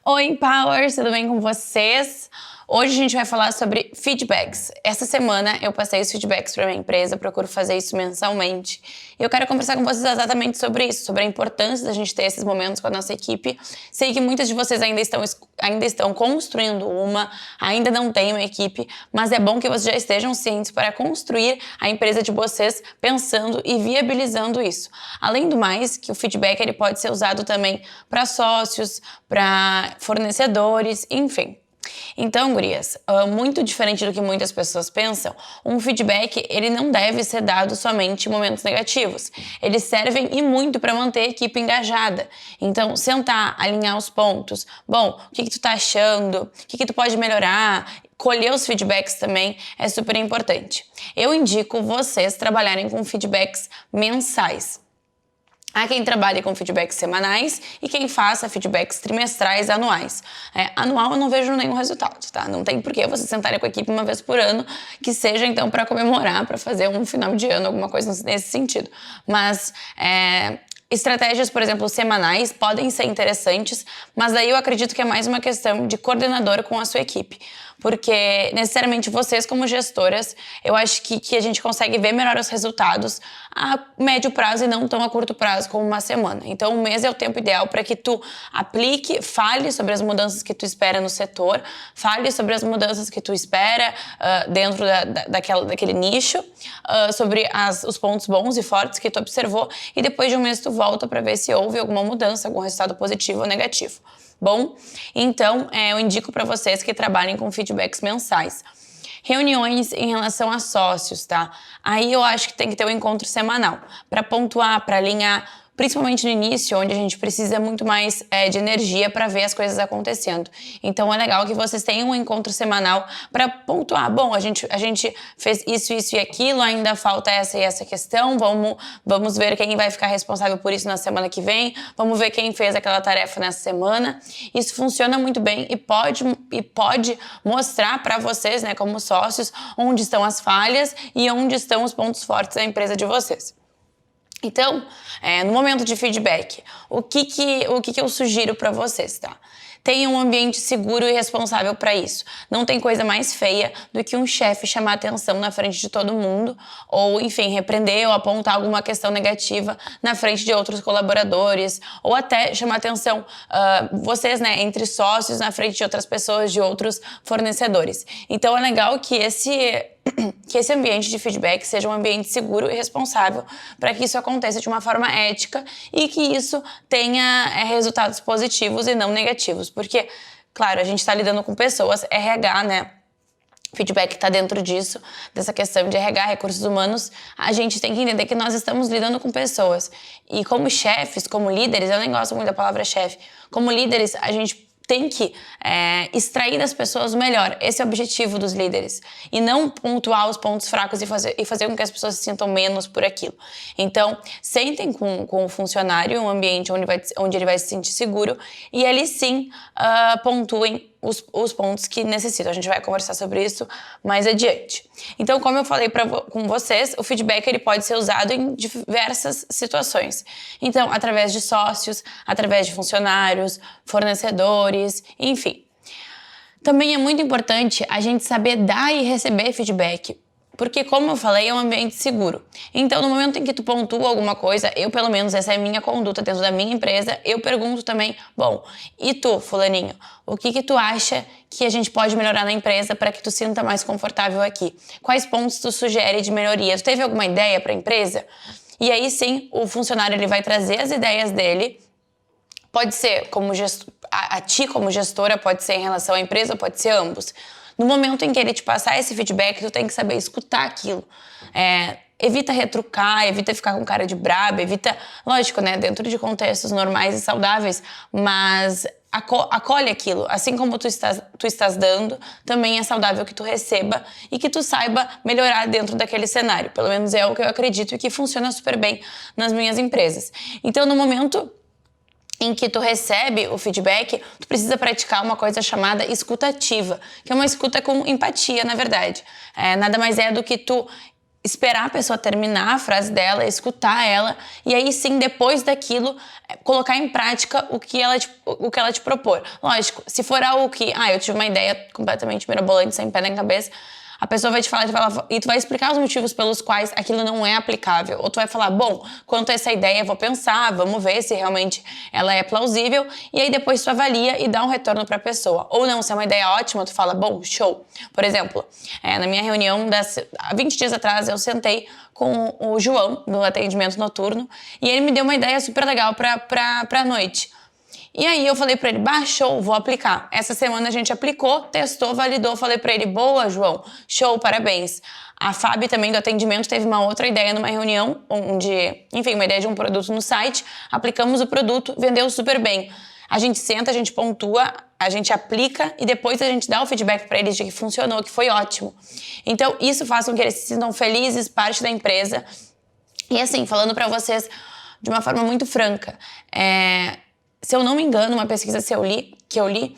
Oi, Powers, tudo bem com vocês? Hoje a gente vai falar sobre feedbacks. Essa semana eu passei os feedbacks para minha empresa, procuro fazer isso mensalmente. E eu quero conversar com vocês exatamente sobre isso, sobre a importância da gente ter esses momentos com a nossa equipe. Sei que muitas de vocês ainda estão construindo ainda não têm uma equipe, mas é bom que vocês já estejam cientes para construir a empresa de vocês pensando e viabilizando isso. Além do mais, que o feedback ele pode ser usado também para sócios, para fornecedores, enfim. Então, gurias, muito diferente do que muitas pessoas pensam, um feedback ele não deve ser dado somente em momentos negativos. Eles servem e muito para manter a equipe engajada. Então, sentar, alinhar os pontos. Bom, o que tu tá achando? O que tu pode melhorar? Colher os feedbacks também é super importante. Eu indico vocês trabalharem com feedbacks mensais. Há quem trabalhe com feedbacks semanais e quem faça feedbacks trimestrais, anuais. Anual eu não vejo nenhum resultado, tá? Não tem por que você sentarem com a equipe uma vez por ano, que seja então para comemorar, para fazer um final de ano, alguma coisa nesse sentido. Mas estratégias, por exemplo, semanais podem ser interessantes, mas daí eu acredito que é mais uma questão de coordenador com a sua equipe. Porque, necessariamente, vocês como gestoras, eu acho que a gente consegue ver melhor os resultados a médio prazo e não tão a curto prazo como uma semana. Então, um mês é o tempo ideal para que tu aplique, fale sobre as mudanças que tu espera no setor, fale sobre as mudanças que tu espera dentro daquele nicho, sobre os pontos bons e fortes que tu observou e depois de um mês tu volta para ver se houve alguma mudança, algum resultado positivo ou negativo. Bom, então eu indico para vocês que trabalhem com feedbacks mensais. Reuniões em relação a sócios, tá? Aí eu acho que tem que ter um encontro semanal para pontuar, para alinhar, principalmente no início, onde a gente precisa muito mais de energia para ver as coisas acontecendo. Então é legal que vocês tenham um encontro semanal para pontuar. Bom, a gente fez isso e aquilo, ainda falta essa e essa questão, vamos ver quem vai ficar responsável por isso na semana que vem, vamos ver quem fez aquela tarefa nessa semana. Isso funciona muito bem e pode mostrar para vocês, né, como sócios, onde estão as falhas e onde estão os pontos fortes da empresa de vocês. Então, no momento de feedback, o que eu sugiro para vocês, tá? Tenham um ambiente seguro e responsável para isso. Não tem coisa mais feia do que um chefe chamar atenção na frente de todo mundo, ou, enfim, repreender ou apontar alguma questão negativa na frente de outros colaboradores, ou até chamar atenção, vocês, né, entre sócios, na frente de outras pessoas, de outros fornecedores. Então, é legal que esse ambiente de feedback seja um ambiente seguro e responsável para que isso aconteça de uma forma ética e que isso tenha resultados positivos e não negativos. Porque, claro, a gente está lidando com pessoas, RH, né? Feedback está dentro disso, dessa questão de RH, recursos humanos. A gente tem que entender que nós estamos lidando com pessoas. E como chefes, como líderes, eu nem gosto muito da palavra chefe, como líderes, a gente tem que extrair das pessoas o melhor. Esse é o objetivo dos líderes. E não pontuar os pontos fracos e fazer com que as pessoas se sintam menos por aquilo. Então, sentem com o funcionário um ambiente onde ele vai se sentir seguro e ali sim pontuem os pontos que necessitam. A gente vai conversar sobre isso mais adiante. Então, como eu falei com vocês, o feedback ele pode ser usado em diversas situações. Então, através de sócios, através de funcionários, fornecedores, enfim. Também é muito importante a gente saber dar e receber feedback. Porque, como eu falei, é um ambiente seguro. Então, no momento em que tu pontua alguma coisa, eu, pelo menos, essa é a minha conduta dentro da minha empresa, eu pergunto também, bom, e tu, fulaninho, o que tu acha que a gente pode melhorar na empresa para que tu sinta mais confortável aqui? Quais pontos tu sugere de melhoria? Tu teve alguma ideia para a empresa? E aí, sim, o funcionário ele vai trazer as ideias dele. Pode ser a ti como gestora, pode ser em relação à empresa, pode ser ambos. No momento em que ele te passar esse feedback, tu tem que saber escutar aquilo. Evita retrucar, evita ficar com cara de braba, evita, lógico, né, dentro de contextos normais e saudáveis, mas acolhe aquilo. Assim como tu estás dando, também é saudável que tu receba e que tu saiba melhorar dentro daquele cenário. Pelo menos é o que eu acredito e que funciona super bem nas minhas empresas. Então, no momento em que tu recebe o feedback, tu precisa praticar uma coisa chamada escuta ativa, que é uma escuta com empatia, na verdade. Nada mais é do que tu esperar a pessoa terminar a frase dela, escutar ela, e aí sim, depois daquilo, colocar em prática o que ela te propor. Lógico, se for algo que, eu tive uma ideia completamente mirabolante, sem pé nem cabeça, a pessoa vai te falar e tu vai explicar os motivos pelos quais aquilo não é aplicável. Ou tu vai falar, bom, quanto a essa ideia, eu vou pensar, vamos ver se realmente ela é plausível. E aí depois tu avalia e dá um retorno pra pessoa. Ou não, se é uma ideia ótima, tu fala, bom, show. Por exemplo, na minha reunião, há 20 dias atrás, eu sentei com o João, do atendimento noturno, e ele me deu uma ideia super legal pra noite. E aí eu falei pra ele, show, vou aplicar. Essa semana a gente aplicou, testou, validou, falei pra ele, boa, João, show, parabéns. A Fábio também do atendimento teve uma outra ideia numa reunião, uma ideia de um produto no site, aplicamos o produto, vendeu super bem. A gente senta, a gente pontua, a gente aplica e depois a gente dá o feedback pra eles de que funcionou, que foi ótimo. Então isso faz com que eles se sintam felizes, parte da empresa. E assim, falando pra vocês de uma forma muito franca, se eu não me engano, uma pesquisa que eu li,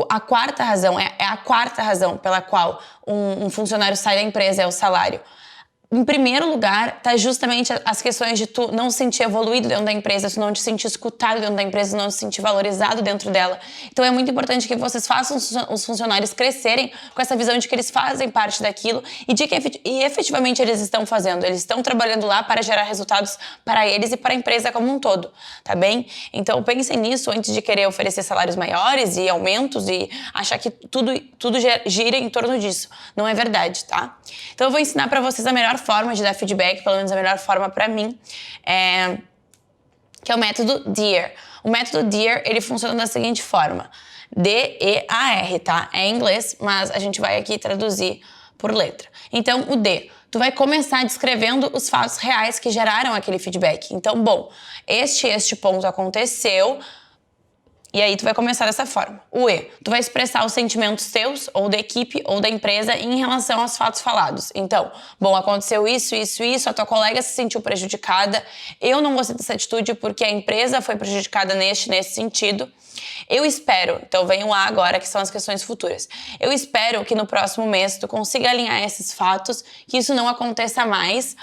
a quarta razão, a quarta razão pela qual um funcionário sai da empresa é o salário. Em primeiro lugar, tá justamente as questões de tu não se sentir evoluído dentro da empresa, tu não te sentir escutado dentro da empresa, não te sentir valorizado dentro dela. Então é muito importante que vocês façam os funcionários crescerem com essa visão de que eles fazem parte daquilo e de que efetivamente eles estão fazendo. Eles estão trabalhando lá para gerar resultados para eles e para a empresa como um todo, tá bem? Então pensem nisso antes de querer oferecer salários maiores e aumentos e achar que tudo gira em torno disso. Não é verdade, tá? Então eu vou ensinar para vocês a melhor forma de dar feedback, pelo menos a melhor forma pra mim, que é o método DEAR. O método DEAR, ele funciona da seguinte forma. D-E-A-R, tá? É em inglês, mas a gente vai aqui traduzir por letra. Então, o D, tu vai começar descrevendo os fatos reais que geraram aquele feedback. Então, bom, este ponto aconteceu. E aí tu vai começar dessa forma. O E, tu vai expressar os sentimentos teus, ou da equipe, ou da empresa em relação aos fatos falados. Então, bom, aconteceu isso, a tua colega se sentiu prejudicada, eu não gostei dessa atitude porque a empresa foi prejudicada nesse sentido. Eu espero, então vem o A agora, que são as questões futuras. Eu espero que no próximo mês tu consiga alinhar esses fatos, que isso não aconteça mais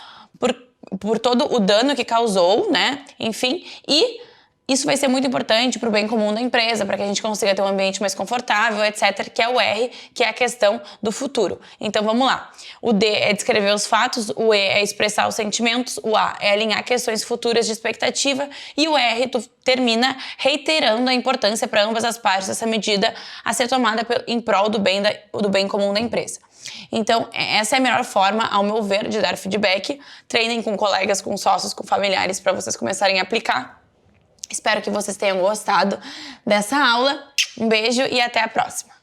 por todo o dano que causou, né? Enfim, e isso vai ser muito importante para o bem comum da empresa, para que a gente consiga ter um ambiente mais confortável, etc., que é o R, que é a questão do futuro. Então, vamos lá. O D é descrever os fatos, o E é expressar os sentimentos, o A é alinhar questões futuras de expectativa e o R, tu termina reiterando a importância para ambas as partes dessa medida a ser tomada em prol do bem comum da empresa. Então, essa é a melhor forma, ao meu ver, de dar feedback. Treinem com colegas, com sócios, com familiares, para vocês começarem a aplicar. Espero que vocês tenham gostado dessa aula. Um beijo e até a próxima!